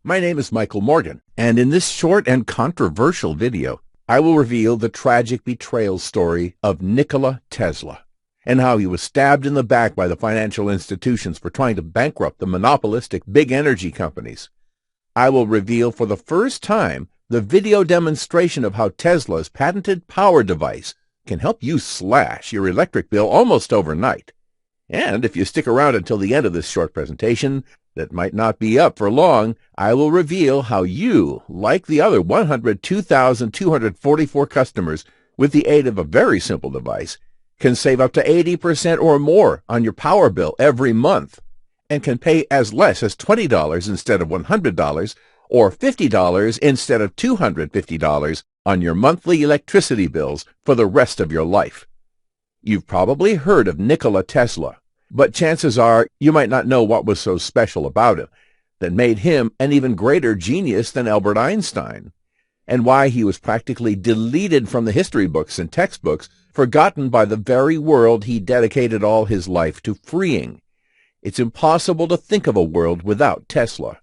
My name is Michael Morgan, and in this short and controversial video, I will reveal the tragic betrayal story of Nikola Tesla and how he was stabbed in the back by the financial institutions for trying to bankrupt the monopolistic big energy companies. I will reveal for the first time the video demonstration of how Tesla's patented power device can help you slash your electric bill almost overnight. And if you stick around until the end of this short presentation, that might not be up for long, I will reveal how you, like the other 102,244 customers, with the aid of a very simple device, can save up to 80% or more on your power bill every month, and can pay as less as $20 instead of $100, or $50 instead of $250 on your monthly electricity bills for the rest of your life. You've probably heard of Nikola Tesla, but chances are you might not know what was so special about him that made him an even greater genius than Albert Einstein, and why he was practically deleted from the history books and textbooks, forgotten by the very world he dedicated all his life to freeing. It's impossible to think of a world without Tesla.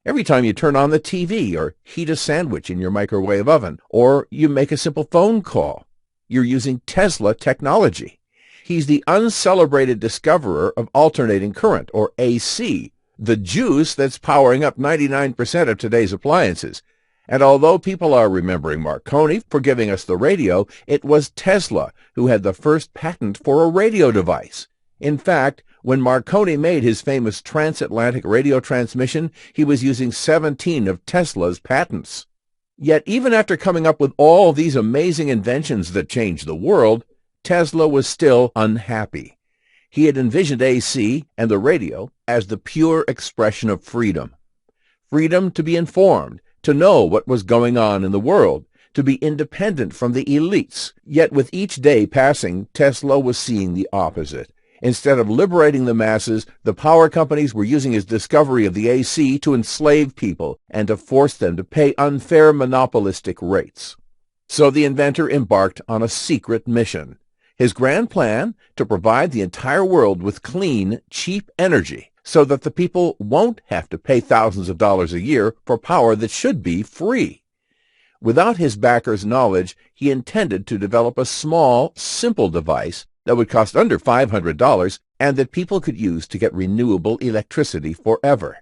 Every time you turn on the TV or heat a sandwich in your microwave oven, or you make a simple phone call, you're using Tesla technology. He's the uncelebrated discoverer of alternating current, or AC, the juice that's powering up 99% of today's appliances. And although people are remembering Marconi for giving us the radio, it was Tesla who had the first patent for a radio device. In fact, when Marconi made his famous transatlantic radio transmission, he was using 17 of Tesla's patents. Yet even after coming up with all these amazing inventions that changed the world, Tesla was still unhappy. He had envisioned AC and the radio as the pure expression of freedom. Freedom to be informed, to know what was going on in the world, to be independent from the elites. Yet with each day passing, Tesla was seeing the opposite. Instead of liberating the masses, the power companies were using his discovery of the AC to enslave people and to force them to pay unfair monopolistic rates. So the inventor embarked on a secret mission. His grand plan to provide the entire world with clean, cheap energy so that the people won't have to pay thousands of dollars a year for power that should be free. Without his backers' knowledge, he intended to develop a small, simple device that would cost under $500 and that people could use to get renewable electricity forever,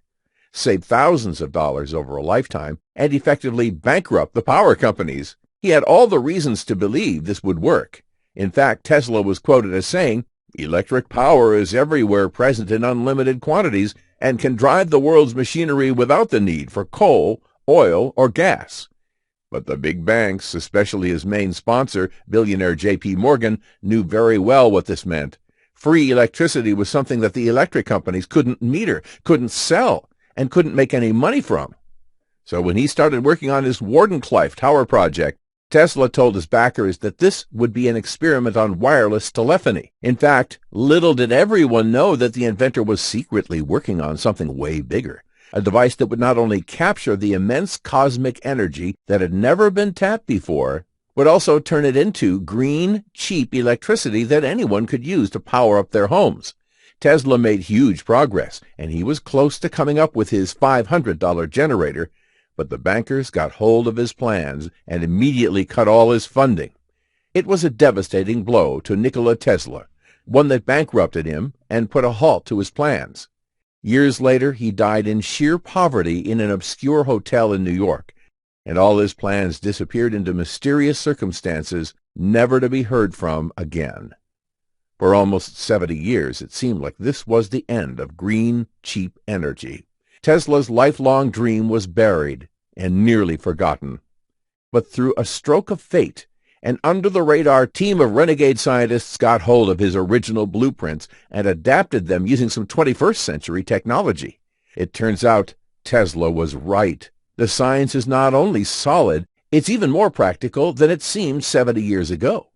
save thousands of dollars over a lifetime, and effectively bankrupt the power companies. He had all the reasons to believe this would work. In fact, Tesla was quoted as saying, "Electric power is everywhere present in unlimited quantities and can drive the world's machinery without the need for coal, oil, or gas." But the big banks, especially his main sponsor, billionaire J.P. Morgan, knew very well what this meant. Free electricity was something that the electric companies couldn't meter, couldn't sell, and couldn't make any money from. So when he started working on his Wardenclyffe Tower project, Tesla told his backers that this would be an experiment on wireless telephony. In fact, little did everyone know that the inventor was secretly working on something way bigger. A device that would not only capture the immense cosmic energy that had never been tapped before, would also turn it into green, cheap electricity that anyone could use to power up their homes. Tesla made huge progress, and he was close to coming up with his $500 generator, but the bankers got hold of his plans and immediately cut all his funding. It was a devastating blow to Nikola Tesla, one that bankrupted him and put a halt to his plans. Years later, he died in sheer poverty in an obscure hotel in New York, and all his plans disappeared into mysterious circumstances never to be heard from again. For almost 70 years, it seemed like this was the end of green, cheap energy. Tesla's lifelong dream was buried and nearly forgotten. But through a stroke of fate, an under-the-radar team of renegade scientists got hold of his original blueprints and adapted them using some 21st century technology. It turns out Tesla was right. The science is not only solid, it's even more practical than it seemed 70 years ago.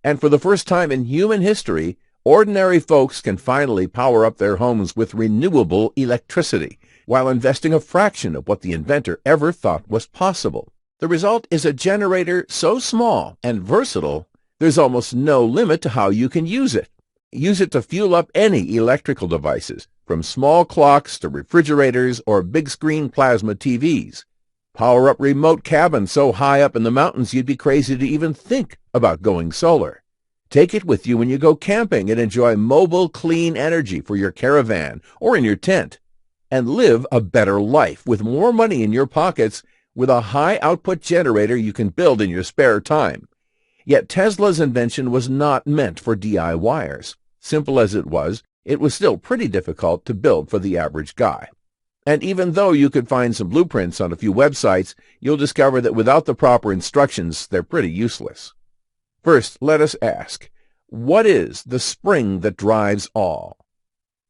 And for the first time in human history, ordinary folks can finally power up their homes with renewable electricity, while investing a fraction of what the inventor ever thought was possible. The result is a generator so small and versatile, there's almost no limit to how you can use it. Use it to fuel up any electrical devices, from small clocks to refrigerators or big-screen plasma TVs. Power up remote cabins so high up in the mountains you'd be crazy to even think about going solar. Take it with you when you go camping and enjoy mobile, clean energy for your caravan or in your tent. And live a better life with more money in your pockets with a high-output generator you can build in your spare time. Yet Tesla's invention was not meant for DIYers. Simple as it was still pretty difficult to build for the average guy. And even though you could find some blueprints on a few websites, you'll discover that without the proper instructions, they're pretty useless. First, let us ask, what is the spring that drives all?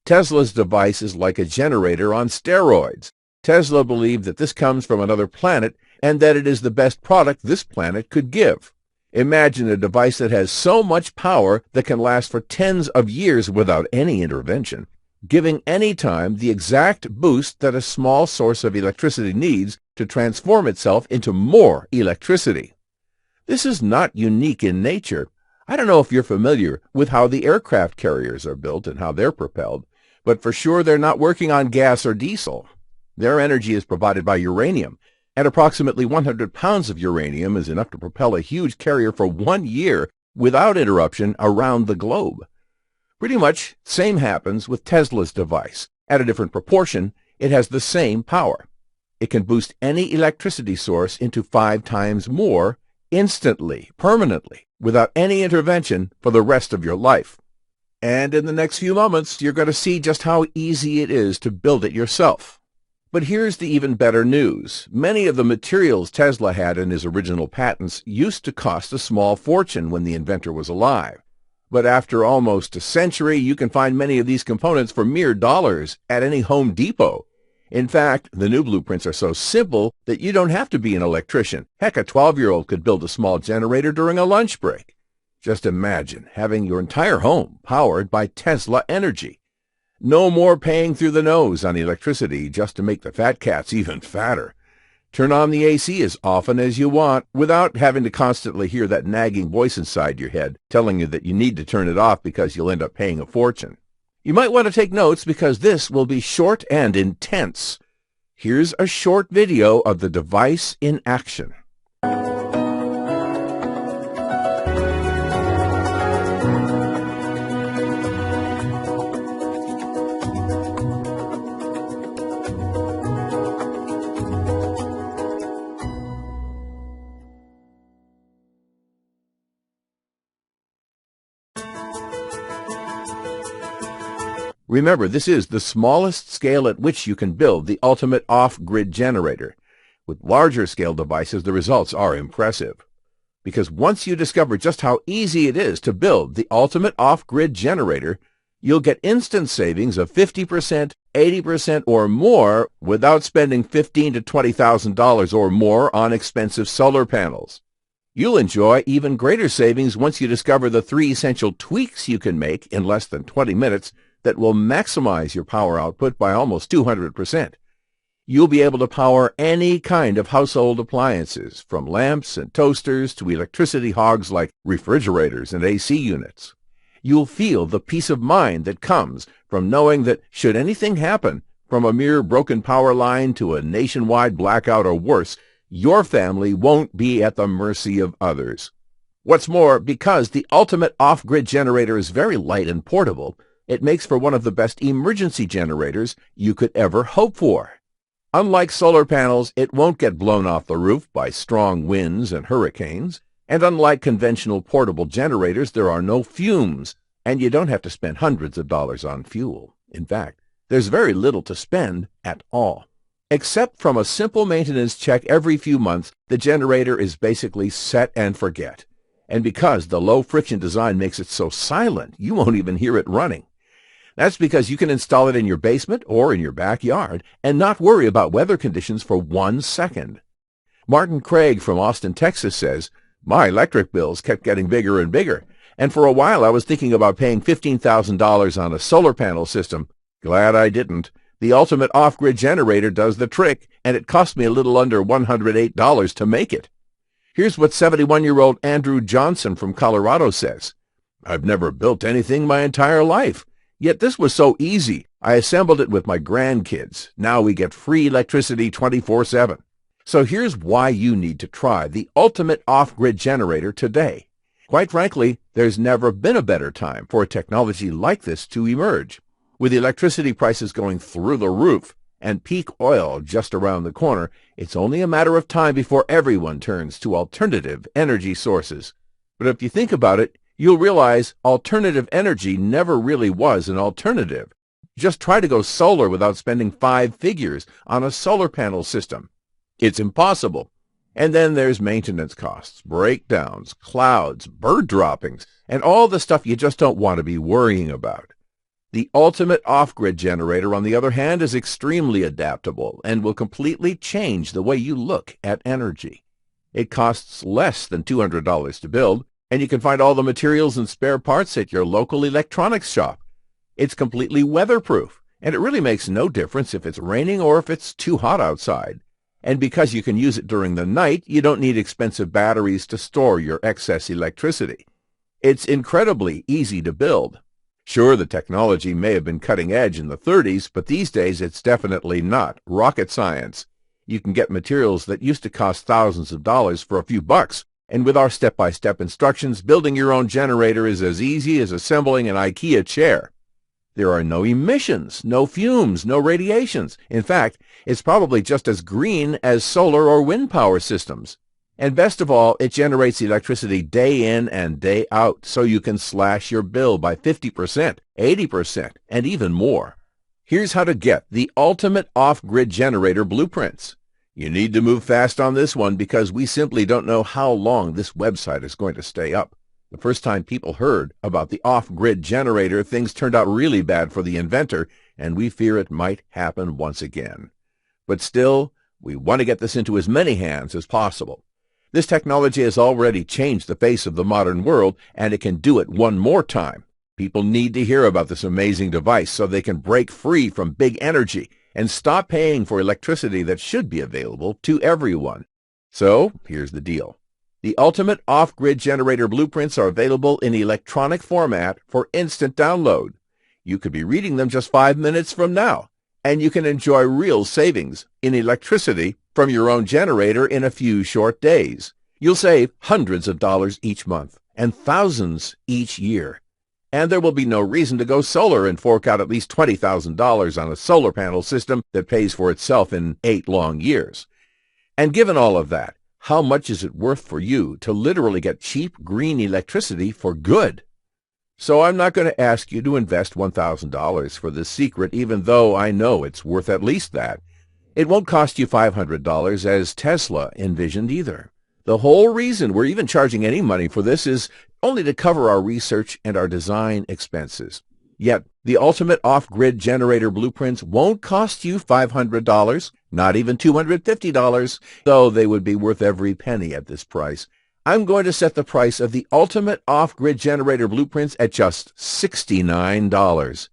Tesla's device is like a generator on steroids. Tesla believed that this comes from another planet and that it is the best product this planet could give. Imagine a device that has so much power that can last for tens of years without any intervention, giving any time the exact boost that a small source of electricity needs to transform itself into more electricity. This is not unique in nature. I don't know if you're familiar with how the aircraft carriers are built and how they're propelled, but for sure they're not working on gas or diesel. Their energy is provided by uranium, and approximately 100 pounds of uranium is enough to propel a huge carrier for 1 year without interruption around the globe. Pretty much same happens with Tesla's device. At a different proportion, it has the same power. It can boost any electricity source into 5 times more instantly, permanently, without any intervention for the rest of your life. And in the next few moments, you're going to see just how easy it is to build it yourself. But here's the even better news. Many of the materials Tesla had in his original patents used to cost a small fortune when the inventor was alive. But after almost a century, you can find many of these components for mere dollars at any Home Depot. In fact, the new blueprints are so simple that you don't have to be an electrician. Heck, a 12-year-old could build a small generator during a lunch break. Just imagine having your entire home powered by Tesla energy. No more paying through the nose on electricity just to make the fat cats even fatter. Turn on the AC as often as you want without having to constantly hear that nagging voice inside your head telling you that you need to turn it off because you'll end up paying a fortune. You might want to take notes because this will be short and intense. Here's a short video of the device in action. Remember, this is the smallest scale at which you can build the ultimate off-grid generator. With larger scale devices, the results are impressive. Because once you discover just how easy it is to build the ultimate off-grid generator, you'll get instant savings of 50%, 80%, or more without spending $15,000 to $20,000 or more on expensive solar panels. You'll enjoy even greater savings once you discover the 3 essential tweaks you can make in less than 20 minutes that will maximize your power output by almost 200%. You'll be able to power any kind of household appliances, from lamps and toasters to electricity hogs like refrigerators and AC units. You'll feel the peace of mind that comes from knowing that should anything happen, from a mere broken power line to a nationwide blackout or worse, your family won't be at the mercy of others. What's more, because the ultimate off-grid generator is very light and portable, it makes for one of the best emergency generators you could ever hope for. Unlike solar panels, it won't get blown off the roof by strong winds and hurricanes, and unlike conventional portable generators, there are no fumes, and you don't have to spend hundreds of dollars on fuel. In fact, there's very little to spend at all. Except from a simple maintenance check every few months, the generator is basically set and forget. And because the low-friction design makes it so silent, you won't even hear it running. That's because you can install it in your basement or in your backyard and not worry about weather conditions for 1 second. Martin Craig from Austin, Texas says, "My electric bills kept getting bigger and bigger, and for a while I was thinking about paying $15,000 on a solar panel system. Glad I didn't. The ultimate off-grid generator does the trick, and it cost me a little under $108 to make it." Here's what 71-year-old Andrew Johnson from Colorado says. I've never built anything my entire life. Yet this was so easy. I assembled it with my grandkids. Now we get free electricity 24/7. So here's why you need to try the ultimate off-grid generator today. Quite frankly, there's never been a better time for a technology like this to emerge. With electricity prices going through the roof and peak oil just around the corner, it's only a matter of time before everyone turns to alternative energy sources. But if you think about it, you'll realize alternative energy never really was an alternative. Just try to go solar without spending 5 figures on a solar panel system. It's impossible. And then there's maintenance costs, breakdowns, clouds, bird droppings, and all the stuff you just don't want to be worrying about. The ultimate off-grid generator, on the other hand, is extremely adaptable and will completely change the way you look at energy. It costs less than $200 to build, and you can find all the materials and spare parts at your local electronics shop. It's completely weatherproof, and it really makes no difference if it's raining or if it's too hot outside. And because you can use it during the night, you don't need expensive batteries to store your excess electricity. It's incredibly easy to build. Sure, the technology may have been cutting edge in the 30s, but these days it's definitely not rocket science. You can get materials that used to cost thousands of dollars for a few bucks. And with our step-by-step instructions, building your own generator is as easy as assembling an IKEA chair. There are no emissions, no fumes, no radiations. In fact, it's probably just as green as solar or wind power systems. And best of all, it generates electricity day in and day out, so you can slash your bill by 50%, 80%, and even more. Here's how to get the ultimate off-grid generator blueprints. You need to move fast on this one because we simply don't know how long this website is going to stay up. The first time people heard about the off-grid generator, things turned out really bad for the inventor, and we fear it might happen once again. But still, we want to get this into as many hands as possible. This technology has already changed the face of the modern world, and it can do it one more time. People need to hear about this amazing device so they can break free from big energy and stop paying for electricity that should be available to everyone. So, here's the deal. The ultimate off-grid generator blueprints are available in electronic format for instant download. You could be reading them just 5 minutes from now, and you can enjoy real savings in electricity from your own generator in a few short days. You'll save hundreds of dollars each month and thousands each year. And there will be no reason to go solar and fork out at least $20,000 on a solar panel system that pays for itself in 8 long years. And given all of that, how much is it worth for you to literally get cheap green electricity for good? So I'm not going to ask you to invest $1,000 for this secret, even though I know it's worth at least that. It won't cost you $500 as Tesla envisioned either. The whole reason we're even charging any money for this is only to cover our research and our design expenses. Yet, the ultimate off-grid generator blueprints won't cost you $500, not even $250, though they would be worth every penny at this price. I'm going to set the price of the ultimate off-grid generator blueprints at just $69.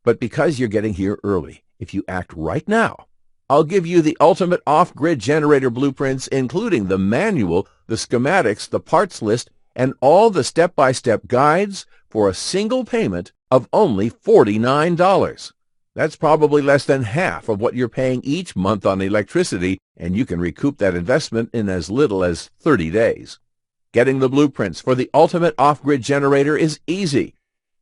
But because you're getting here early, if you act right now, I'll give you the ultimate off-grid generator blueprints, including the manual, the schematics, the parts list, and all the step-by-step guides for a single payment of only $49. That's probably less than half of what you're paying each month on electricity, and you can recoup that investment in as little as 30 days. Getting the blueprints for the ultimate off-grid generator is easy.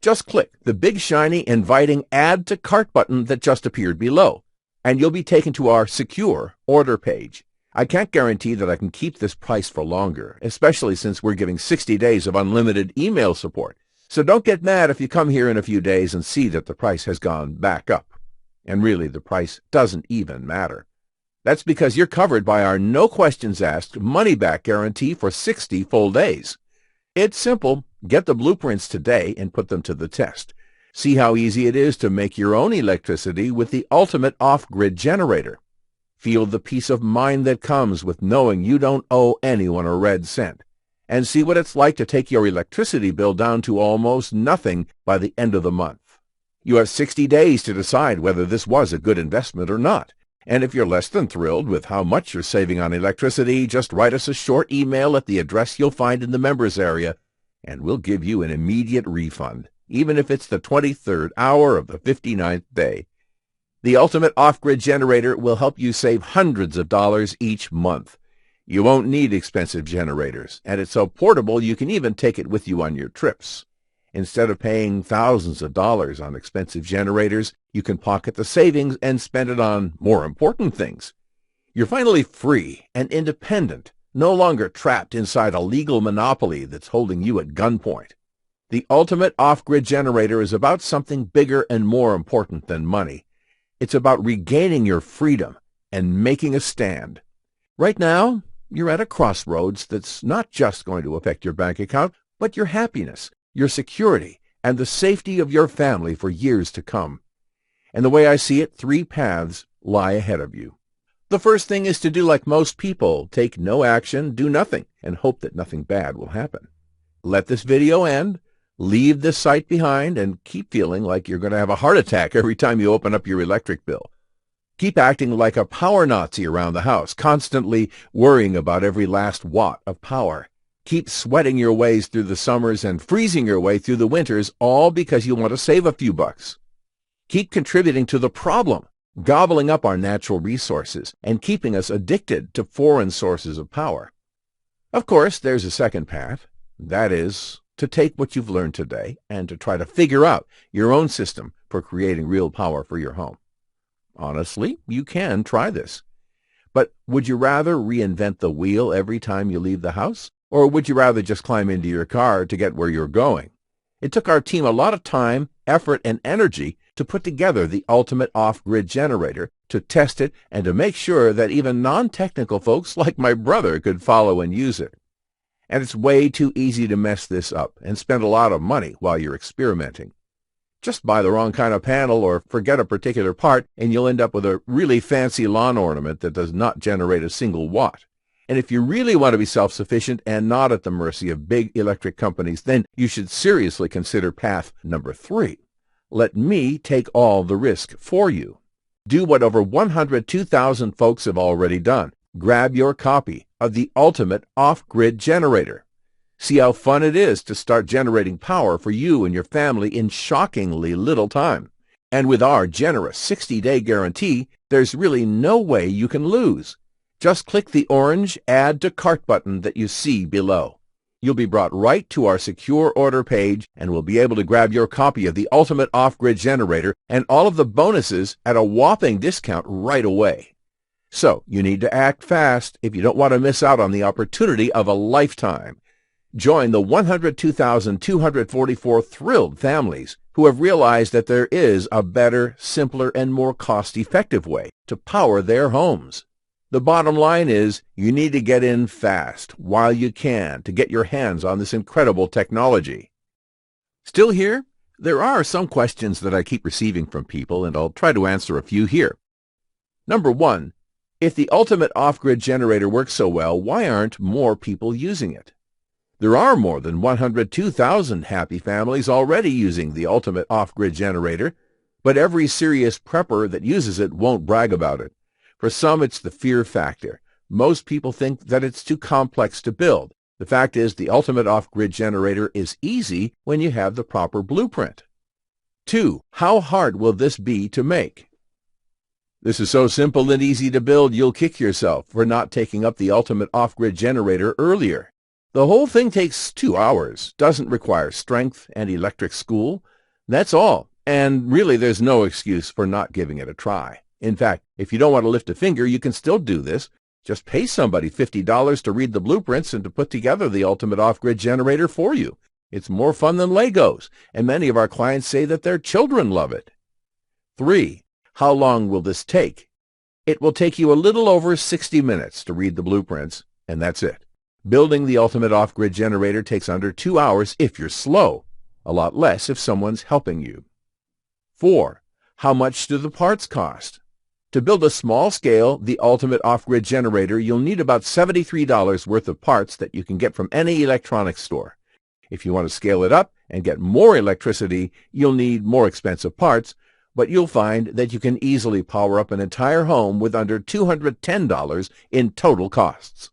Just click the big shiny inviting Add to Cart button that just appeared below, and you'll be taken to our secure order page. I can't guarantee that I can keep this price for longer, especially since we're giving 60 days of unlimited email support. So don't get mad if you come here in a few days and see that the price has gone back up. And really, the price doesn't even matter. That's because you're covered by our no questions asked money-back guarantee for 60 full days. It's simple. Get the blueprints today and put them to the test. See how easy it is to make your own electricity with the ultimate off-grid generator. Feel the peace of mind that comes with knowing you don't owe anyone a red cent. And see what it's like to take your electricity bill down to almost nothing by the end of the month. You have 60 days to decide whether this was a good investment or not. And if you're less than thrilled with how much you're saving on electricity, just write us a short email at the address you'll find in the members area, and we'll give you an immediate refund, even if it's the 23rd hour of the 59th day. The Ultimate Off-Grid Generator will help you save hundreds of dollars each month. You won't need expensive generators, and it's so portable you can even take it with you on your trips. Instead of paying thousands of dollars on expensive generators, you can pocket the savings and spend it on more important things. You're finally free and independent, no longer trapped inside a legal monopoly that's holding you at gunpoint. The Ultimate Off-Grid Generator is about something bigger and more important than money. It's about regaining your freedom and making a stand. Right now, you're at a crossroads that's not just going to affect your bank account, but your happiness, your security, and the safety of your family for years to come. And the way I see it, 3 paths lie ahead of you. The first thing is to do like most people, take no action, do nothing, and hope that nothing bad will happen. Let this video end, leave this site behind, and keep feeling like you're going to have a heart attack every time you open up your electric bill. Keep acting like a power Nazi around the house, constantly worrying about every last watt of power. Keep sweating your ways through the summers and freezing your way through the winters, all because you want to save a few bucks. Keep contributing to the problem, gobbling up our natural resources and keeping us addicted to foreign sources of power. Of course, there's a second path. That is, to take what you've learned today and to try to figure out your own system for creating real power for your home. Honestly, you can try this. But would you rather reinvent the wheel every time you leave the house? Or would you rather just climb into your car to get where you're going? It took our team a lot of time, effort, and energy to put together the Ultimate Off-Grid Generator, to test it, and to make sure that even non-technical folks like my brother could follow and use it. And it's way too easy to mess this up and spend a lot of money while you're experimenting. Just buy the wrong kind of panel or forget a particular part, and you'll end up with a really fancy lawn ornament that does not generate a single watt. And if you really want to be self-sufficient and not at the mercy of big electric companies, then you should seriously consider path number 3. Let me take all the risk for you. Do what over 102,000 folks have already done. Grab your copy of the Ultimate Off-Grid Generator. See how fun it is to start generating power for you and your family in shockingly little time. And with our generous 60-day guarantee, there's really no way you can lose. Just click the orange Add to Cart button that you see below. You'll be brought right to our secure order page and will be able to grab your copy of the Ultimate Off-Grid Generator and all of the bonuses at a whopping discount right away. So you need to act fast if you don't want to miss out on the opportunity of a lifetime. Join the 102,244 thrilled families who have realized that there is a better, simpler, and more cost-effective way to power their homes. The bottom line is you need to get in fast while you can to get your hands on this incredible technology. Still here? There are some questions that I keep receiving from people, and I'll try to answer a few here. Number 1, if the Ultimate Off-Grid Generator works so well, why aren't more people using it? There are more than 102,000 happy families already using the Ultimate Off-Grid Generator, but every serious prepper that uses it won't brag about it. For some, it's the fear factor. Most people think that it's too complex to build. The fact is, the Ultimate Off-Grid Generator is easy when you have the proper blueprint. 2, how hard will this be to make? This is so simple and easy to build, you'll kick yourself for not taking up the Ultimate Off-Grid Generator earlier. The whole thing takes 2 hours, doesn't require strength and electric school. That's all, and really there's no excuse for not giving it a try. In fact, if you don't want to lift a finger, you can still do this. Just pay somebody $50 to read the blueprints and to put together the Ultimate Off-Grid Generator for you. It's more fun than Legos, and many of our clients say that their children love it. 3, how long will this take? It will take you a little over 60 minutes to read the blueprints, and that's it. Building the Ultimate Off-Grid Generator takes under 2 hours if you're slow, a lot less if someone's helping you. 4, how much do the parts cost? To build a small-scale, the Ultimate Off-Grid Generator, you'll need about $73 worth of parts that you can get from any electronics store. If you want to scale it up and get more electricity, you'll need more expensive parts, but you'll find that you can easily power up an entire home with under $210 in total costs.